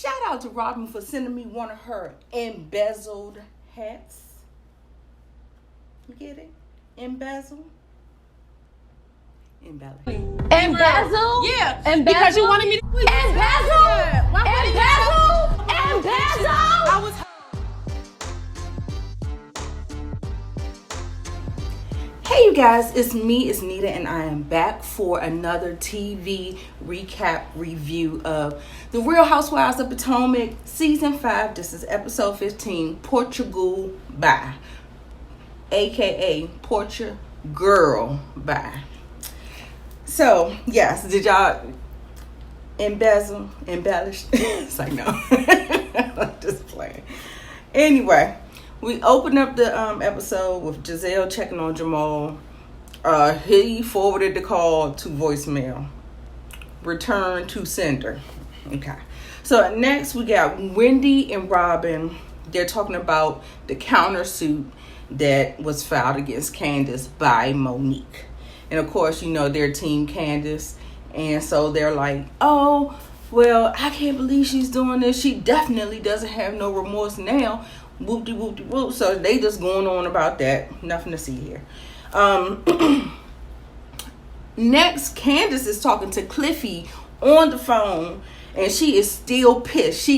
Shout out to Robin for sending me one of her embezzled hats. You get it? Embezzle? Embellish. Embezzle? Yeah. Embezzle? Because you wanted me to. Embezzle? Embezzle? Embezzle? I was. Hey you guys, it's me, it's Nita, and I am back for another TV recap review of The Real Housewives of Potomac, Season 5. This is episode 15, Portugal Bye, aka Portugal Bye. So, yes, did y'all embellish? It's like, no. I'm just playing. Anyway. We opened up the episode with Gizelle checking on Jamal. He forwarded the call to voicemail. Return to sender. Okay. So next we got Wendy and Robin. They're talking about the countersuit that was filed against Candace by Monique. And of course, you know, they're team Candace. And so they're like, oh, well, I can't believe she's doing this. She definitely doesn't have no remorse now. Whoop-de-whoop-de-whoop. So they just going on about that. Nothing to see here. Next, Candace is talking to Cliffy on the phone, and she is still pissed.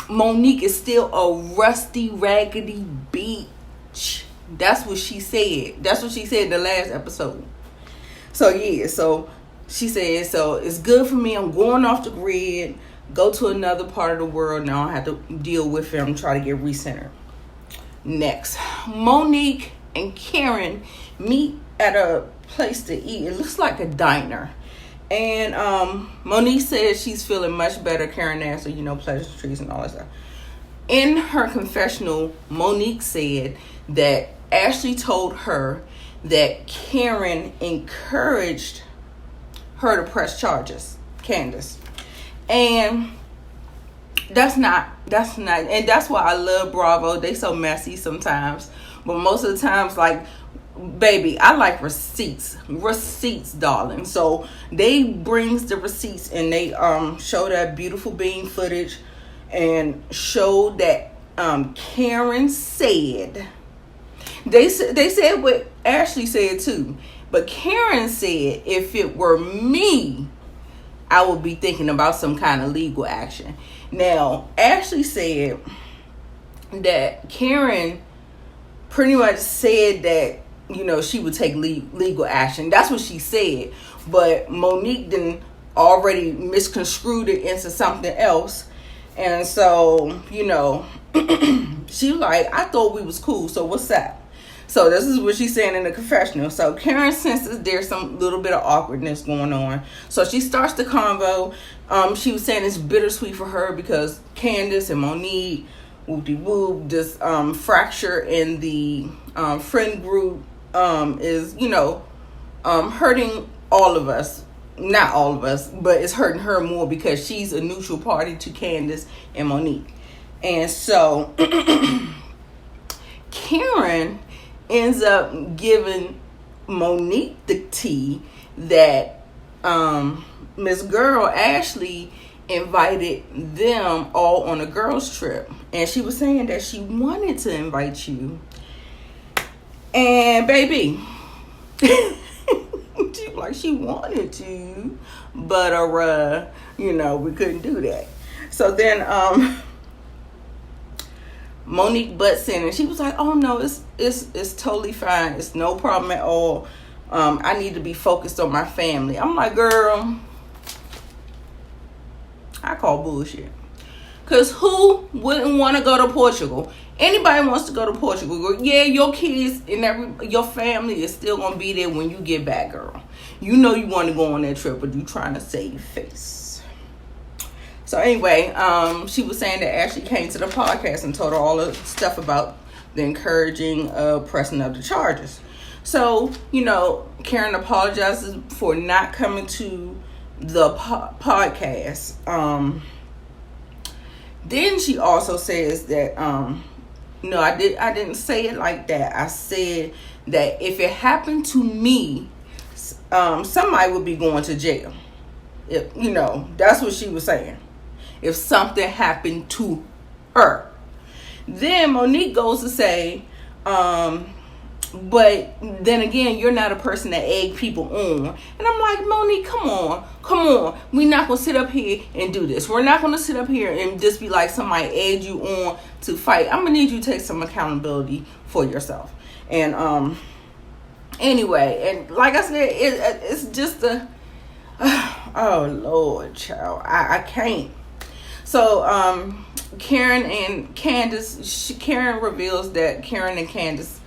Monique is still a rusty, raggedy bitch. That's what she said. That's what she said in the last episode. So yeah, so she said, so it's good for me. I'm going off the grid. Go to another part of the world. Now I have to deal with him, try to get recentered. Next, Monique and Karen meet at a place to eat. It looks like a diner. And Monique says she's feeling much better. Karen asked her, pleasantries and all that stuff. In her confessional, Monique said that Ashley told her that Karen encouraged her to press charges, Candace. And that's not, and that's why I love Bravo. They so messy sometimes, but most of the times, like, baby, I like receipts, darling. So they brings the receipts and they show that beautiful bean footage and show that Karen said, they said what Ashley said too, but Karen said if it were me, I would be thinking about some kind of legal action. Now, Ashley said that Karen pretty much said that, she would take legal action. That's what she said. But Monique then already misconstrued it into something else. And so, she like, I thought we was cool, so what's up? So this is what she's saying in the confessional. So Karen senses there's some little bit of awkwardness going on. So she starts the convo. She was saying it's bittersweet for her because Candace and Monique, whoop-de-whoop, this fracture in the friend group is, hurting all of us. Not all of us, but it's hurting her more because she's a neutral party to Candace and Monique. And so Karen ends up giving Monique the tea that Miss Girl Ashley invited them all on a girls trip, and she was saying that she wanted to invite you, and baby, she wanted to, but we couldn't do that. So then Monique butts in and she was like, oh no, it's totally fine. It's no problem at all. I need to be focused on my family. I'm like, girl, I call bullshit. Because who wouldn't want to go to Portugal? Anybody wants to go to Portugal. Yeah, your kids and your family is still going to be there when you get back, girl. You know you want to go on that trip, but you trying to save face. So anyway, she was saying that Ashley came to the podcast and told her all the stuff about the encouraging pressing of the charges. So, Karen apologizes for not coming to the podcast. Then she also says that, no, I didn't say it like that. I said that if it happened to me, somebody would be going to jail. That's what she was saying. if something happened to her. Then Monique goes to say, but then again, you're not a person that egg people on. And I'm like, Monique, come on. We're not going to sit up here and do this. We're not going to sit up here and just be like somebody egged you on to fight. I'm going to need you to take some accountability for yourself. And anyway, and like I said, it's just oh Lord, child, I can't. So Karen and Candace, Karen reveals that Karen and Candace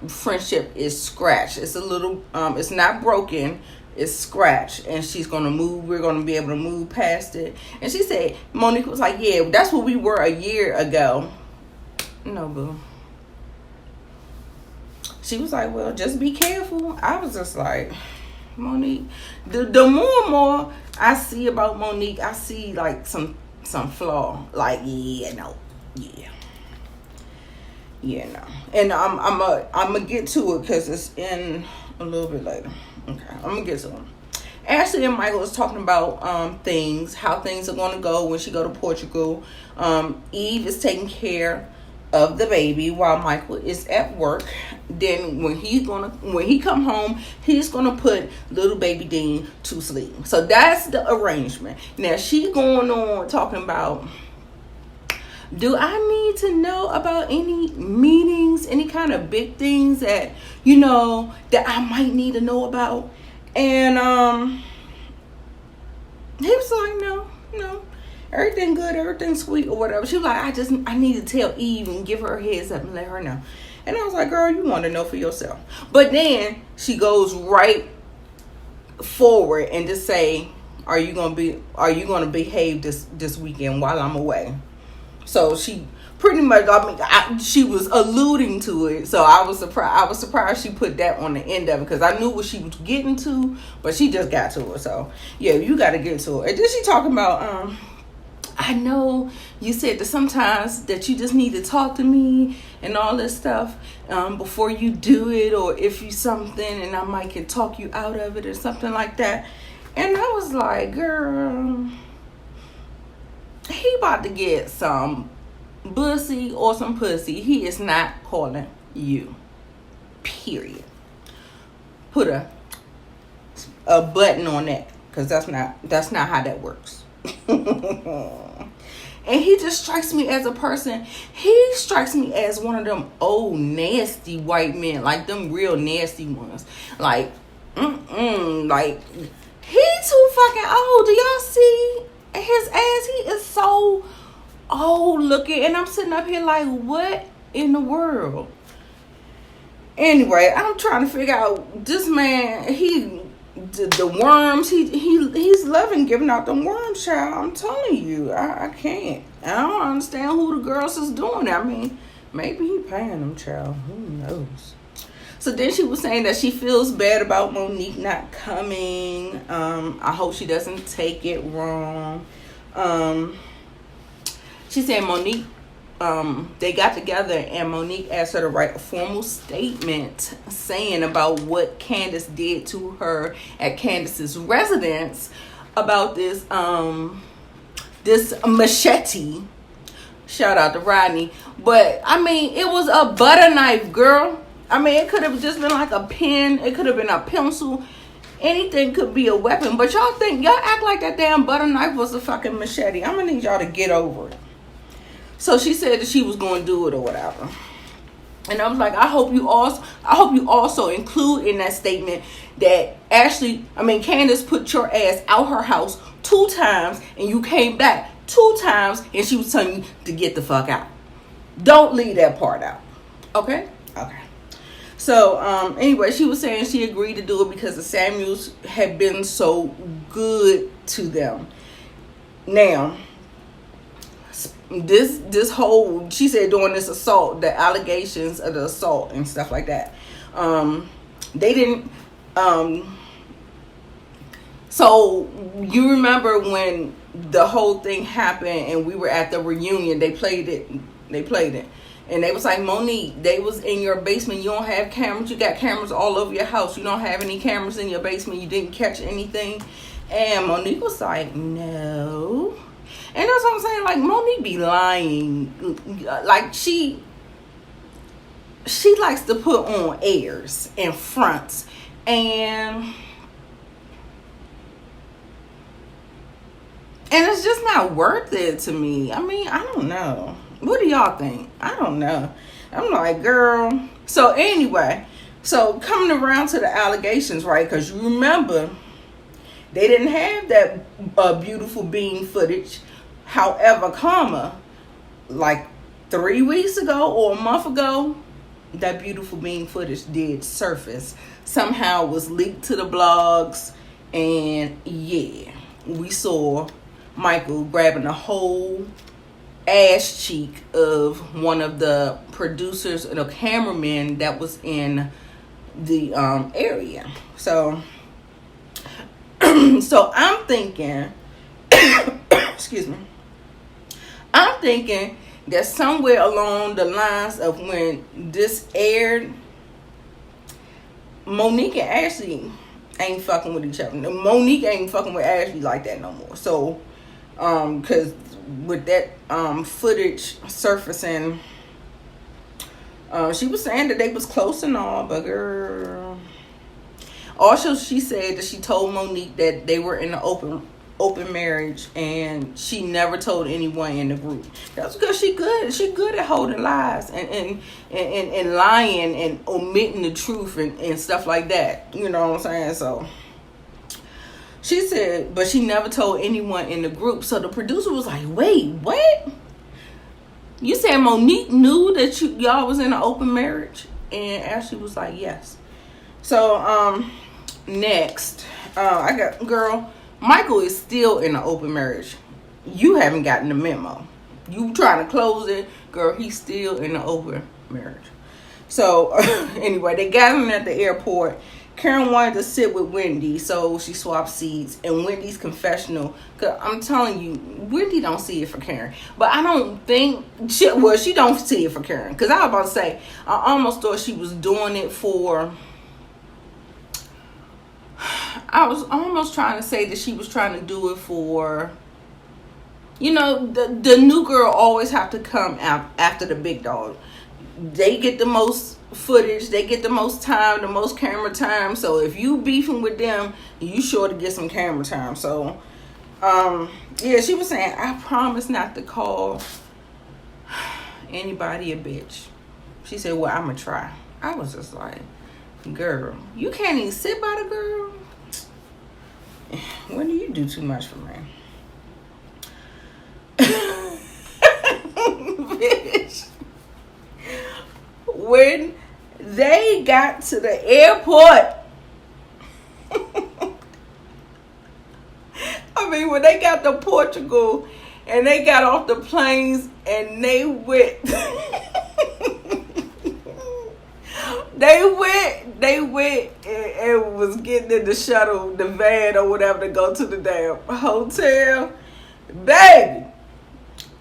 friendship is scratched. It's a little it's not broken, it's scratched, and she's gonna move. We're gonna be able to move past it. And she said, Monique was like, yeah, that's what we were a year ago. No, boo. She was like, well, just be careful. I was just like, Monique, the more and more I see about Monique, I see like some flaw. Like, yeah, no. And I'm gonna get to it because it's in a little bit later. Okay, I'm gonna get to it. Ashley and Michael is talking about how things are gonna go when she go to Portugal. Eve is taking care of the baby while Michael is at work. Then when he come home, he's gonna put little baby Dean to sleep. So that's the arrangement. Now she going on talking about, do I need to know about any meetings, any kind of big things that that I might need to know about? And he was like, no, everything good, everything sweet or whatever. She was like, I need to tell Eve and give her a heads up and let her know. And I was like, girl, you want to know for yourself. But then she goes right forward and just say, are you gonna behave this weekend while I'm away? So she pretty much, she was alluding to it. So I was surprised she put that on the end of it, because I knew what she was getting to, but she just got to it. So yeah, you got to get to it. And then she talking about, I know you said that sometimes that you just need to talk to me and all this stuff before you do it, or if you something and I might can talk you out of it or something like that. And I was like, girl, he about to get some bussy or some pussy. He is not calling you. Period. Put a button on that, because that's not how that works. And he just strikes me as a person. He strikes me as one of them old nasty white men, like them real nasty ones. Like, like he too fucking old. Do y'all see his ass? He is so old looking, and I'm sitting up here like, what in the world? Anyway, I'm trying to figure out this man. The worms, he's loving giving out the worms, child. I'm telling you, I can't. I don't understand who the girls is doing. I mean, maybe he paying them, child. Who knows? So then she was saying that she feels bad about Monique not coming. I hope she doesn't take it wrong. She said Monique, they got together and Monique asked her to write a formal statement saying about what Candace did to her at Candace's residence about this machete. Shout out to Rodney. But I mean, it was a butter knife, girl. I mean, it could have just been like a pen. It could have been a pencil. Anything could be a weapon. But y'all act like that damn butter knife was a fucking machete. I'm gonna need y'all to get over it. So she said that she was going to do it or whatever. And I was like, I hope you also include in that statement that Candace put your ass out her house 2 times and you came back 2 times and she was telling you to get the fuck out. Don't leave that part out. Okay? Okay. So, anyway, she was saying she agreed to do it because the Samuels had been so good to them. Now, this whole, she said during this assault, the allegations of the assault and stuff like that, they didn't, so you remember when the whole thing happened and we were at the reunion, they played it, and they was like, Monique, they was in your basement, you don't have cameras, you got cameras all over your house, you don't have any cameras in your basement, you didn't catch anything. And Monique was like, no, And that's what I'm saying. Like, Monique be lying. Like, she likes to put on airs and fronts. And it's just not worth it to me. I mean, I don't know. What do y'all think? I don't know. I'm like, girl. So anyway, so coming around to the allegations, right? Because you remember, they didn't have that beautiful bean footage. However, like 3 weeks ago or a month ago, that beautiful bean footage did surface. Somehow was leaked to the blogs. And yeah, we saw Michael grabbing a whole ass cheek of one of the producers and a cameraman that was in the area. So so I'm thinking excuse me, I'm thinking that somewhere along the lines of when this aired, Monique and Ashley ain't fucking with each other. Monique ain't fucking with Ashley like that no more. So because with that footage surfacing, she was saying that they was close and all, but girl. Also, she said that she told Monique that they were in an open marriage, and she never told anyone in the group. That's because she good at holding lies and lying and omitting the truth and stuff like that. You know what I'm saying? So she said, but she never told anyone in the group. So the producer was like, wait, what? You said Monique knew that y'all was in an open marriage? And Ashley was like, yes. So next, I got, girl, Michael is still in an open marriage. You haven't gotten the memo. You trying to close it, girl, he's still in an open marriage. So anyway, they got him at the airport. Karen wanted to sit with Wendy, so she swapped seats. And Wendy's confessional, cause I'm telling you, Wendy don't see it for Karen. But I don't think she don't see it for Karen. Cause I was about to say, I almost thought she was doing it for. I was almost trying to say that she was trying to do it for. You know, the new girl always have to come out after the big dog. They get the most footage, they get the most time, the most camera time. So if you beefing with them, you sure to get some camera time. So yeah, she was saying, I promise not to call anybody a bitch. She said, well, I'm gonna try. I was just like, girl, you can't even sit by the girl. When do you do too much for me? Bitch. When they got to the airport, I mean, when they got to Portugal and they got off the planes and they went, they went and was getting in the shuttle, the van or whatever to go to the damn hotel. Baby,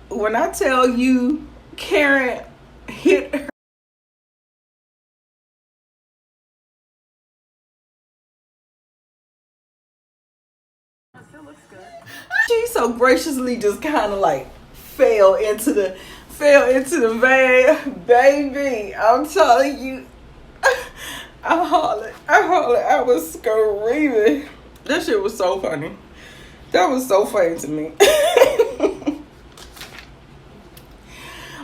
when I tell you Karen hit her. She so graciously just kind of like fell into the van. Baby, I'm telling you, I hollered, I was screaming. That shit was so funny. That was so funny to me.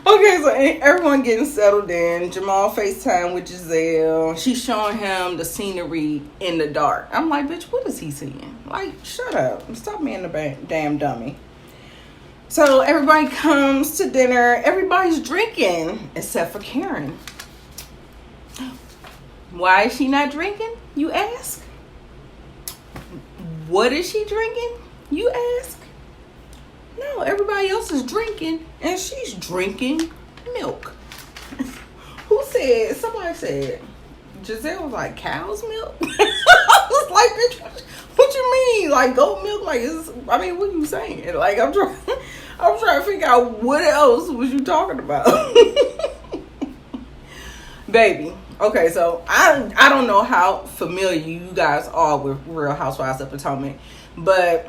Okay, so everyone getting settled in. Jamal FaceTime with Giselle. She's showing him the scenery in the dark. I'm like, bitch, what is he seeing? Like, shut up. Stop being a damn dummy. So everybody comes to dinner. Everybody's drinking except for Karen. Why is she not drinking, you ask? What is she drinking, you ask? No, everybody else is drinking, and she's drinking milk. Who said? Somebody said. Giselle was like, cow's milk? I was like, bitch, what you mean? Like goat milk? Like, I mean, what are you saying? Like, I'm trying to figure out what else was you talking about. Baby. Okay, so I don't know how familiar you guys are with Real Housewives of Potomac, but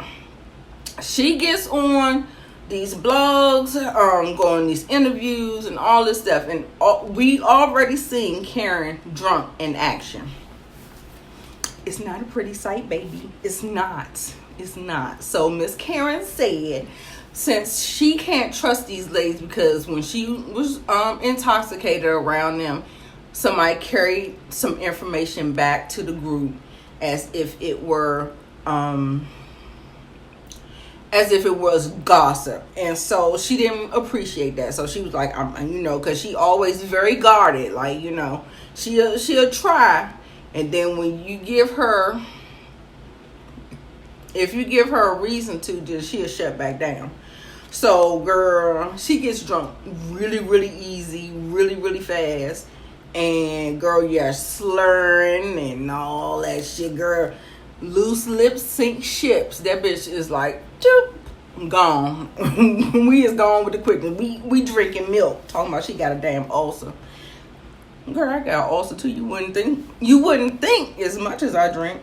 she gets on these blogs, go on these interviews and all this stuff, and we already seen Karen drunk in action. It's not a pretty sight, baby. It's not. It's not. So Miss Karen said, since she can't trust these ladies because when she was intoxicated around them, somebody carried some information back to the group as if it was gossip, and so she didn't appreciate that. So she was like, because she always very guarded, like, she'll try, and then when you give her, if you give her a reason to, then she'll shut back down. So, girl, she gets drunk really, really easy, really, really fast. And, girl, you're slurring and all that shit, girl. Loose lips sink ships. That bitch is like, gone. We is gone with the quickness. We drinking milk. Talking about she got a damn ulcer. Girl, I got an ulcer too. You wouldn't think as much as I drink.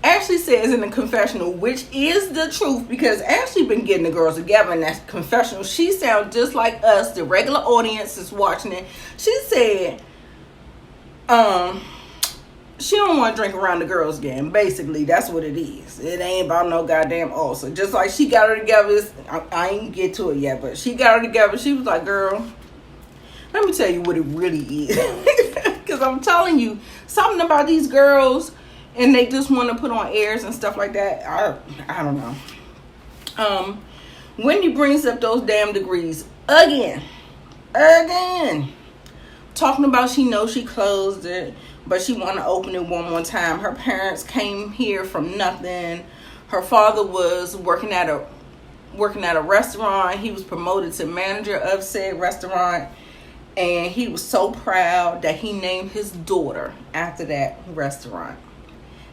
Ashley says in the confessional, which is the truth, because Ashley been getting the girls together in that confessional. She sounds just like us, the regular audience is watching it. She said, she don't want to drink around the girls again. Basically, that's what it is. It ain't about no goddamn ulcer. Just like she got her together, I ain't get to it yet, but she got her together. She was like, girl, let me tell you what it really is. Because I'm telling you, something about these girls, and they just want to put on airs and stuff like that. I don't know. Wendy brings up those damn degrees again. Talking about she knows she closed it, but she want to open it one more time. Her parents came here from nothing. Her father was working at a restaurant. He was promoted to manager of said restaurant, and he was so proud that he named his daughter after that restaurant.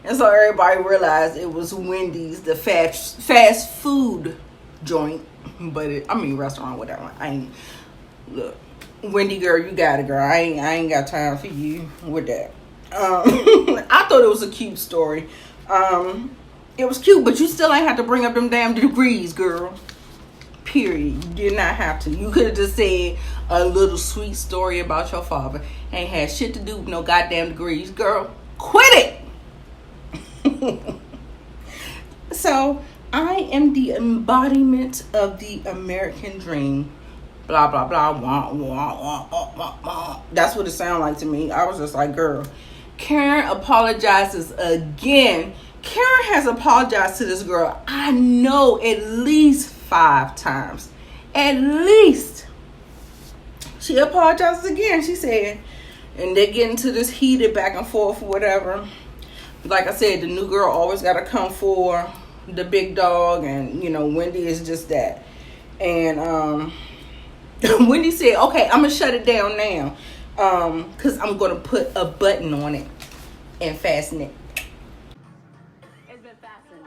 And so everybody realized it was Wendy's, the fast food joint, but restaurant, whatever. Look, Wendy, girl, you got it, girl. I ain't got time for you with that. I thought it was a cute story. It was cute, but you still ain't have to bring up them damn degrees, girl. Period. You did not have to. You could have just said a little sweet story about your father. Ain't had shit to do with no goddamn degrees, girl. Quit it. So, I am the embodiment of the American dream. Blah, blah, blah. Wah, wah, wah, wah, wah, wah. That's what it sounded like to me. I was just like, girl. Karen apologizes again. Karen has apologized to this girl, I know, at least 5 times. At least. She apologizes again. She said, and they get into this heated back and forth or whatever. Like I said, the new girl always got to come for the big dog, and Wendy is just that. And Wendy said, okay, I'm gonna shut it down now, because I'm gonna put a button on it and fasten it. It's been fastened.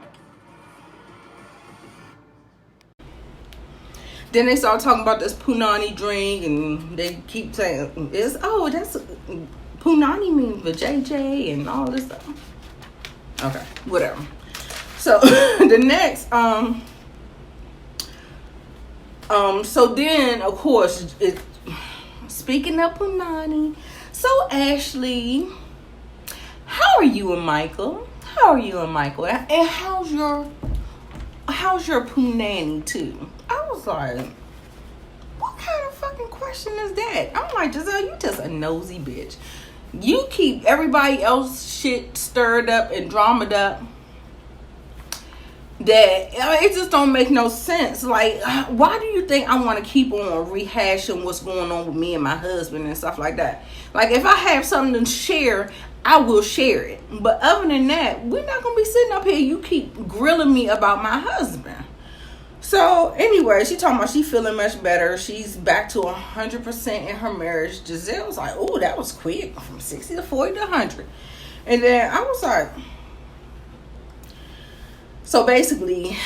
Then they start talking about this punani drink, and they keep saying that's punani means for JJ and all this stuff. Okay, whatever. So the next so then of course speaking of punani, so Ashley, how are you and Michael? And how's your punani too? I was like, what kind of fucking question is that? I'm like, Giselle, you just a nosy bitch. You keep everybody else shit stirred up and dramaed up that it just don't make no sense. Like, why do you think I want to keep on rehashing what's going on with me and my husband and stuff like that? Like, if I have something to share, I will share it. But other than that, we're not going to be sitting up here. You keep grilling me about my husband. So, anyway, she talking about she feeling much better. She's back to 100% in her marriage. Giselle was like, oh, that was quick. From 60 to 40 to 100. And then I was like, so basically,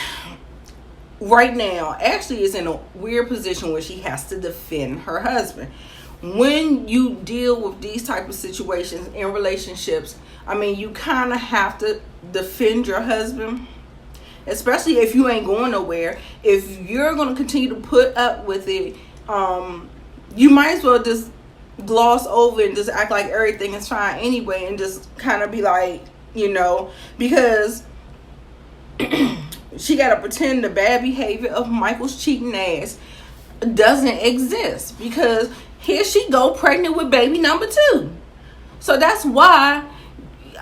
right now, Ashley is in a weird position where she has to defend her husband. When you deal with these type of situations in relationships, you kind of have to defend your husband. especially if you ain't going nowhere. If you're gonna continue to put up with it, you might as well just gloss over and just act like everything is fine anyway, and just kind of be like, because she gotta pretend the bad behavior of Michael's cheating ass doesn't exist, because here she go pregnant with baby number 2. So that's why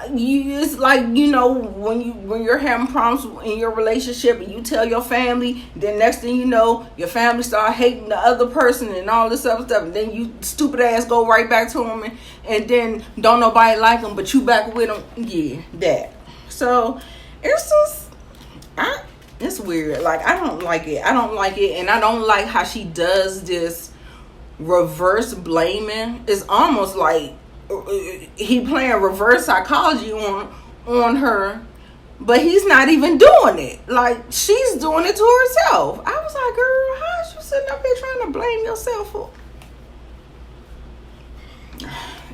it's like, when you're having problems in your relationship and you tell your family, then next thing you know, your family start hating the other person and all this other stuff, and then you stupid ass go right back to them, and then don't nobody like them but you back with them. Yeah, that. So it's just, it's weird. Like, I don't like it, and I don't like how she does this reverse blaming. It's almost like he playing reverse psychology on her, but he's not even doing it. Like, she's doing it to herself. I was like, girl, how is you sitting up here trying to blame yourself for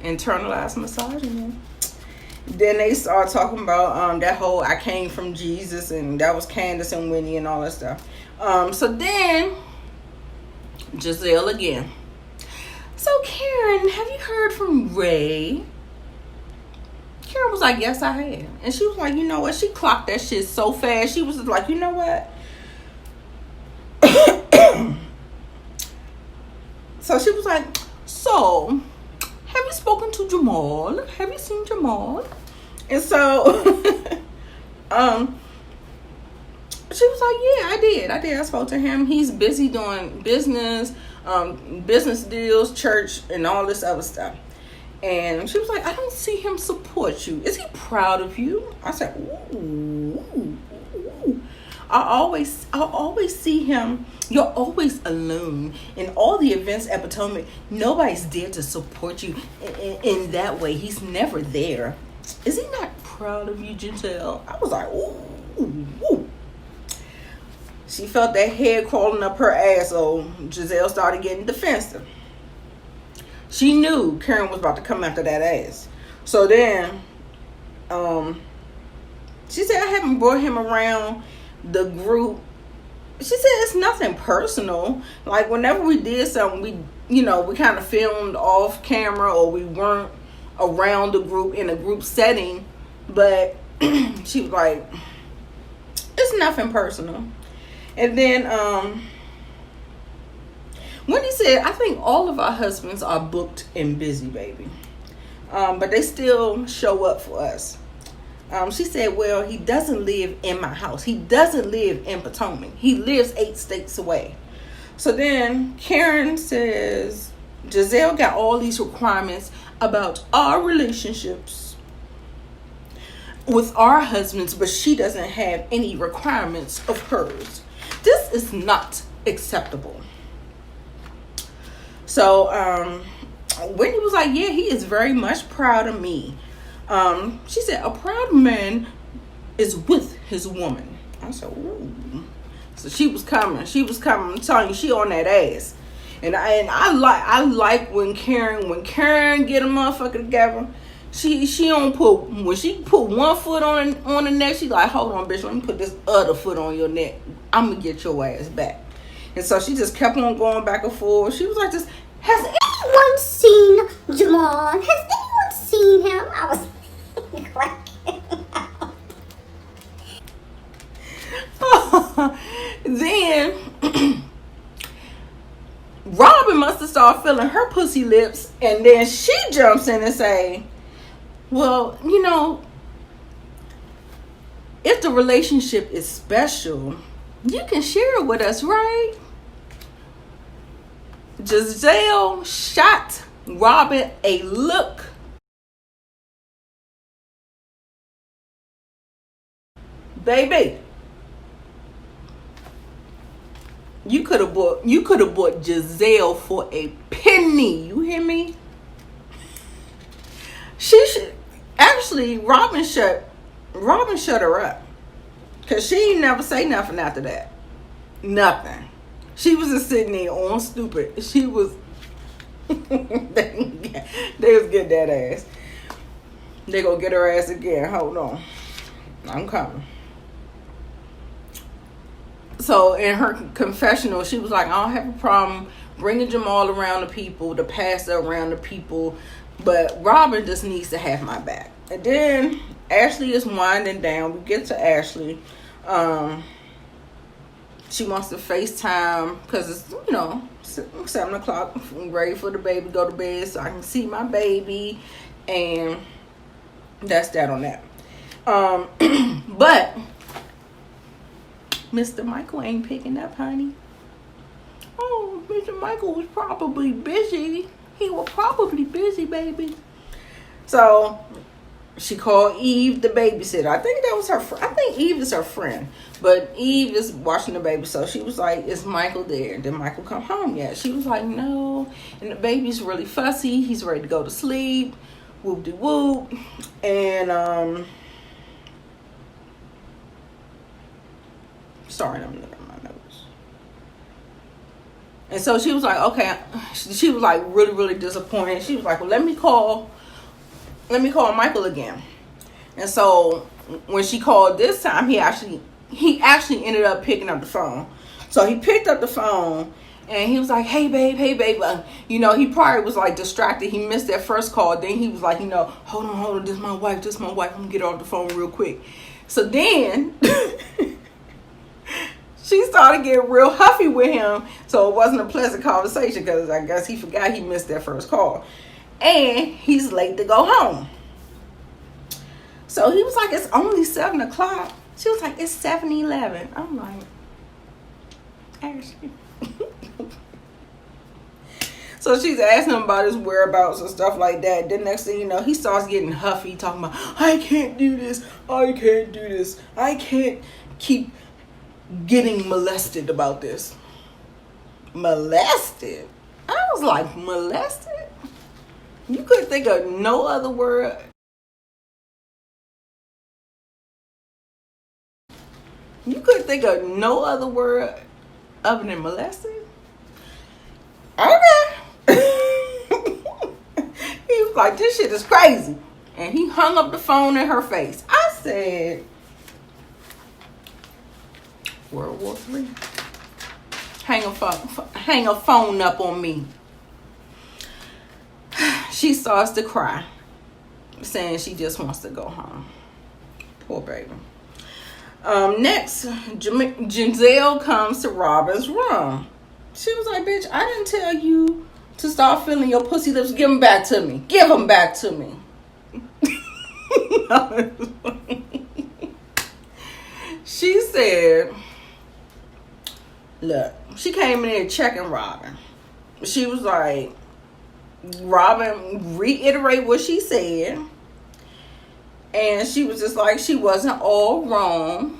internalized misogyny? Then they start talking about that whole I came from Jesus, and that was Candace and Winnie and all that stuff. So then Gizelle again. So Karen, have you heard from Ray? Karen was like, yes, I have. And she was like, you know what? She clocked that shit so fast. She was just like, you know what? So she was like, so have you spoken to Jamal? Have you seen Jamal? And so she was like, yeah, I did. I spoke to him. He's busy doing business deals, church, and all this other stuff. And she was like, I don't see him support you. Is he proud of you? I said, ooh. I always see him. You're always alone in all the events at Potomac. Nobody's there to support you in that way. He's never there. Is he not proud of you, Giselle? I was like, ooh. She felt that head crawling up her ass, so Gizelle started getting defensive. She knew Karen was about to come after that ass. So then, she said, I haven't brought him around the group. She said, it's nothing personal. Like, whenever we did something, we kind of filmed off camera, or we weren't around the group in a group setting. But she was like, it's nothing personal. And then Wendy said, I think all of our husbands are booked and busy, baby. But they still show up for us. She said, well, he doesn't live in my house. He doesn't live in Potomac. He lives 8 states away. So then Karen says, Gizelle got all these requirements about our relationships with our husbands, but she doesn't have any requirements of hers. This is not acceptable. So Whitney was like, yeah, he is very much proud of me. She said, a proud man is with his woman. I said, ooh. So she was coming. I'm telling you, she on that ass. And I like when Karen get a motherfucker together. She don't put, when she put one foot on the neck, she like, hold on, bitch, let me put this other foot on your neck. I'm gonna get your ass back. And so she just kept on going back and forth. She was like, just, has anyone seen Jamal? Has anyone seen him? I was cracking up. Then Robin must have started feeling her pussy lips, and then she jumps in and say, well, if the relationship is special, you can share it with us, right? Gizelle shot Robin a look. Baby, you could have bought Gizelle for a penny. You hear me? She should actually. Robin shut her up, cause she ain't never say nothing after that. Nothing. She was just sitting there on stupid. She was. they was getting that ass. They gonna get her ass again. Hold on, I'm coming. So in her confessional, she was like, I don't have a problem bringing Jamal around the people, the pastor around the people, but Robin just needs to have my back. And then Ashley is winding down. We get to Ashley. She wants to FaceTime because it's, 7 o'clock. I'm ready for the baby to go to bed so I can see my baby. And that's that on that. But Mr. Michael ain't picking up, honey. Oh, Mr. Michael was probably busy. He was probably busy, baby. So she called Eve, the babysitter. I think that was her. I think Eve is her friend, but Eve is watching the baby. So she was like, "Is Michael there? Did Michael come home yet?" She was like, "No." And the baby's really fussy. He's ready to go to sleep. Whoop de whoop. And sorry, I'm looking at my notes. And so she was like, okay. She was like really, really disappointed. She was like, well, let me call Michael again. And so when she called this time, he actually ended up picking up the phone. So he picked up the phone and he was like, hey babe. He probably was like distracted. He missed that first call. Then he was like, hold on, this is my wife. I'm gonna get her off the phone real quick. So then she started getting real huffy with him. So it wasn't a pleasant conversation because I guess he forgot he missed that first call. And he's late to go home. So he was like, it's only 7 o'clock. She was like, it's 7:11. I'm like, Ashley. So she's asking him about his whereabouts and stuff like that. Then next thing you know, he starts getting huffy, talking about, I can't do this. I can't keep getting molested about this. Molested? I was like, molested? You couldn't think of no other word. You couldn't think of no other word other than molested? Okay. He was like, this shit is crazy. And he hung up the phone in her face. I said, World War III. Hang a phone up on me. She starts to cry, saying she just wants to go home. Poor baby. Next, Giselle comes to Robin's room. She was like, bitch, I didn't tell you to start feeling your pussy lips. Give them back to me. Give them back to me. She said, look, she came in there checking Robin. She was like, Robin reiterate what she said. And she was just like, she wasn't all wrong.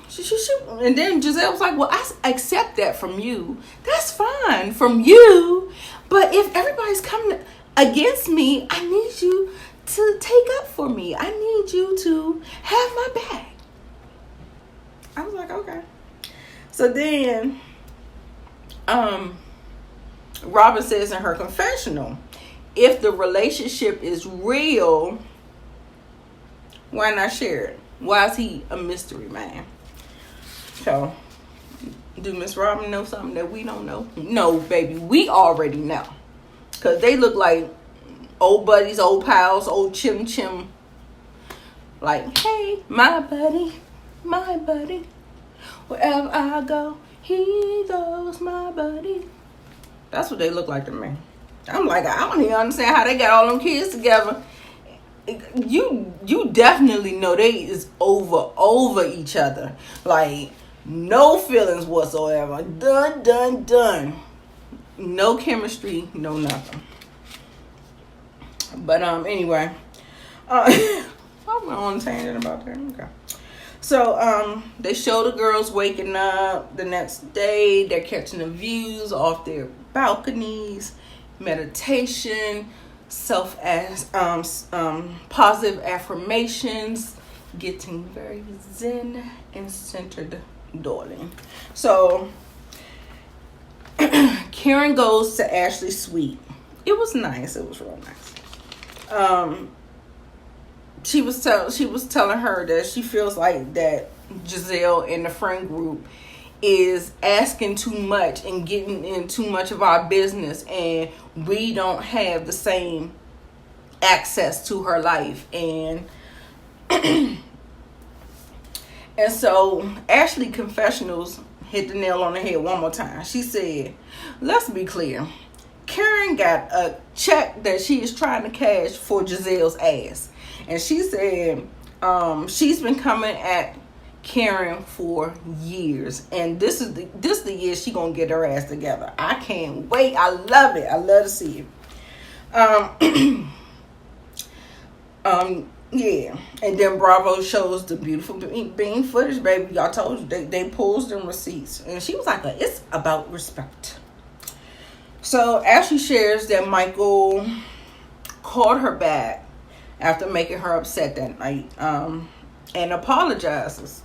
And then Giselle was like, well, I accept that from you. That's fine from you. But if everybody's coming against me, I need you to take up for me. I need you to have my back. I was like, okay. So then, Robin says in her confessional, if the relationship is real, why not share it? Why is he a mystery man? So, do Miss Robin know something that we don't know? No, baby, we already know. Because they look like old buddies, old pals, old chim. Like, hey, my buddy. Wherever I go, he goes, my buddy. That's what they look like to me. I'm like, I don't even understand how they got all them kids together. You definitely know they is over each other. Like, no feelings whatsoever. Done. No chemistry, no nothing. But anyway, I went on a tangent about that. Okay. So they show the girls waking up the next day. They're catching the views off their balconies, meditation, positive affirmations, getting very zen and centered, darling. So Karen goes to Ashley's suite. It was nice. It was real nice. She was telling her that she feels like that Giselle and the friend group is asking too much and getting in too much of our business, and we don't have the same access to her life. And and so Ashley Confessionals hit the nail on the head one more time. She said, let's be clear, Karen got a check that she is trying to cash for Gizelle's ass. And she said she's been coming at Karen for years, and this is the year she gonna get her ass together. I can't wait. I love it. I love to see it. Yeah. And then Bravo shows the beautiful bean footage, baby. Y'all told you they pulls them receipts, and she was like, it's about respect. So Ashley shares that Michael called her back after making her upset that night, and apologizes.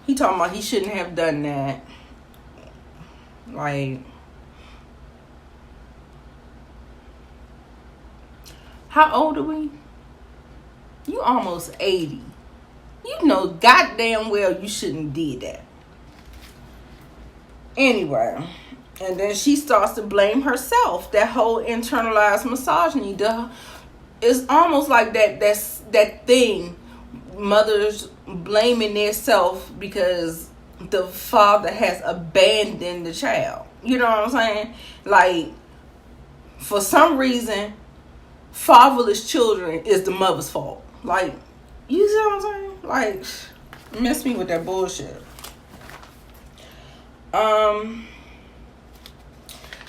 He talking about he shouldn't have done that. Like, how old are we? You almost 80. You know goddamn well you shouldn't did that. Anyway, and then she starts to blame herself. That whole internalized misogyny. It's almost like that thing. Mothers blaming themselves because the father has abandoned the child. You know what I'm saying? Like, for some reason, fatherless children is the mother's fault. Like, you see what I'm saying? Like, miss me with that bullshit.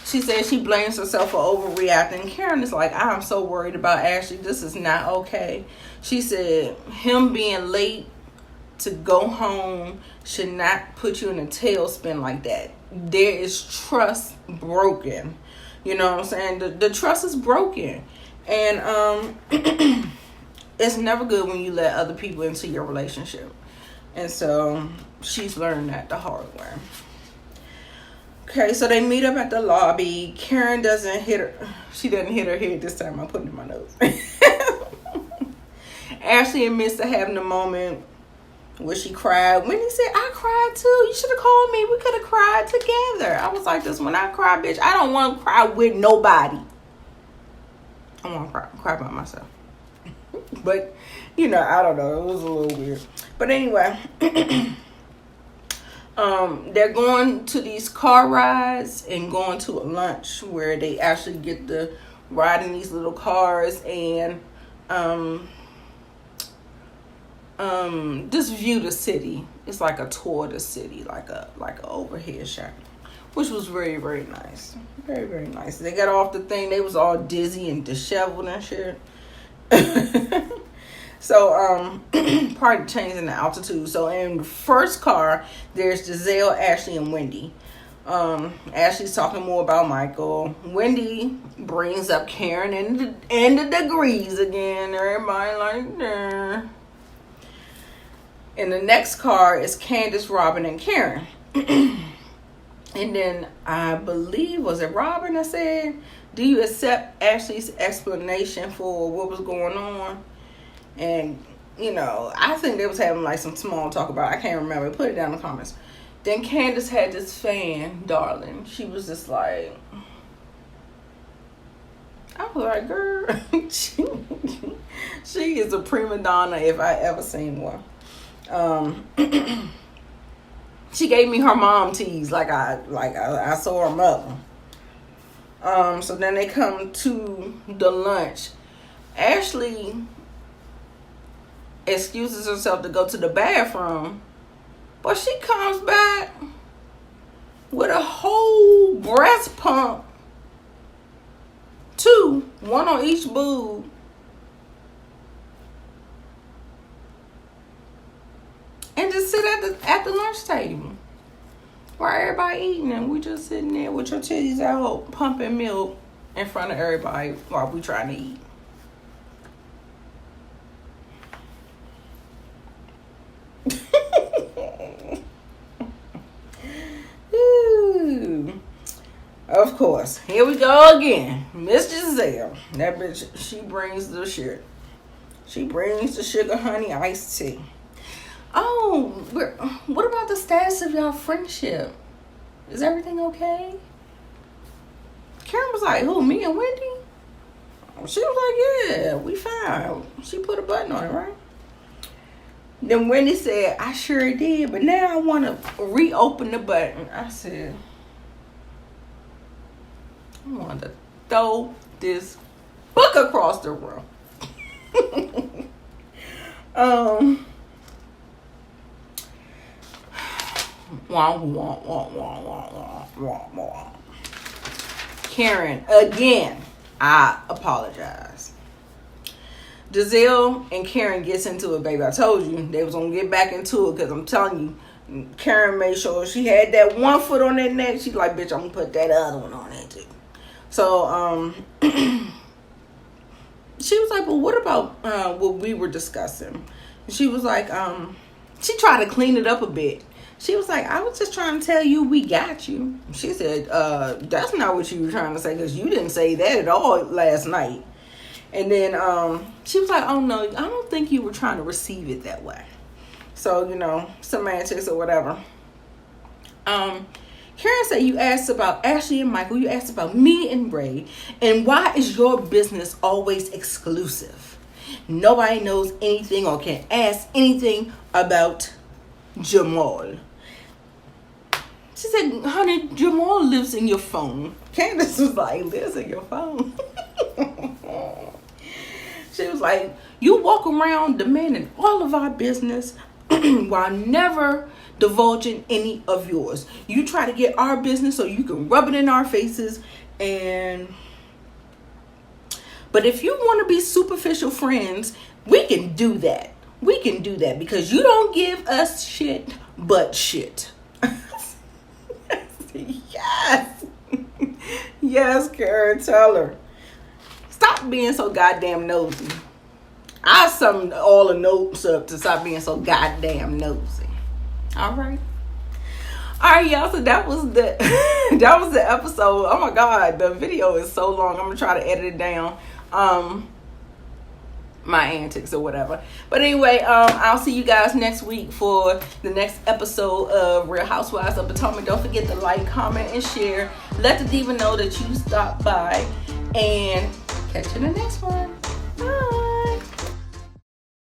She said she blames herself for overreacting. Karen is like, I'm so worried about Ashley. This is not okay. She said him being late to go home should not put you in a tailspin like that. There is trust broken. You know what I'm saying? The trust is broken. And it's never good when you let other people into your relationship. And so she's learned that the hard way. Okay, so they meet up at the lobby. Karen doesn't hit her. She doesn't hit her head this time. I put it in my notes. Ashley admits to having a moment where she cried. Wendy said, I cried too. You should have called me. We could have cried together. I was like this when I cry, bitch. I don't want to cry with nobody. I want to cry by myself. But, you know, I don't know. It was a little weird. But anyway, they're going to these car rides and going to a lunch where they actually get to ride in these little cars and just view the city. It's like a tour of the city, like a overhead shot, which was very, very nice. Very, very nice. They got off the thing. They was all dizzy and disheveled and shit. So, part changing the altitude. So in the first car, there's Gizelle, Ashley, and Wendy. Ashley's talking more about Michael. Wendy brings up Karen and the degrees again. Everybody like, nah. In the next car is Candace, Robin, and Karen. And then I believe, was it Robin that said, do you accept Ashley's explanation for what was going on? And, you know, I think they was having like some small talk about it. I can't remember. Put it down in the comments. Then Candace had this fan, darling. She was just like, I was like, girl, she is a prima donna if I ever seen one. She gave me her mom tease like I saw her mother. So then they come to the lunch. Ashley excuses herself to go to the bathroom, but she comes back with a whole breast pump, one on each boob. And just sit at the lunch table while everybody eating, and we just sitting there with your titties out, pumping milk in front of everybody while we trying to eat. Ooh. Of course, here we go again. Miss Gizelle. That bitch, she brings the shit. She brings the sugar honey iced tea. Oh, what about the status status of y'all friendship? Is everything okay? Karen was like, who, me and Wendy? She was like, yeah, we fine. She put a button on it, right? Then Wendy said, I sure did, but now I want to reopen the button. I said, I want to throw this book across the room. Karen, again, I apologize. Giselle and Karen gets into it, baby. I told you they was gonna get back into it because I'm telling you, Karen made sure she had that one foot on that neck. She's like, bitch, I'm gonna put that other one on it too. So, she was like, well, what about what we were discussing? And she was like, she tried to clean it up a bit. She was like, I was just trying to tell you we got you. She said, that's not what you were trying to say because you didn't say that at all last night. And then she was like, oh, no, I don't think you were trying to receive it that way. So, you know, semantics or whatever. Karen said you asked about Ashley and Michael. You asked about me and Ray. And why is your business always exclusive? Nobody knows anything or can ask anything about Jamal. She said, honey, Jamal lives in your phone. Candace was like, lives in your phone? She was like, you walk around demanding all of our business while never divulging any of yours. You try to get our business so you can rub it in our faces. But if you want to be superficial friends, we can do that. We can do that because you don't give us shit but shit. Yes. Yes, Karen, tell her. Stop being so goddamn nosy. I summoned all the notes up to stop being so goddamn nosy. All right, y'all. So that was the episode. Oh my god, the video is so long. I'm gonna try to edit it down. My antics or whatever. But anyway, I'll see you guys next week for the next episode of Real Housewives of Potomac. Don't forget to like, comment, and share. Let the diva know that you stopped by, and catch you in the next one.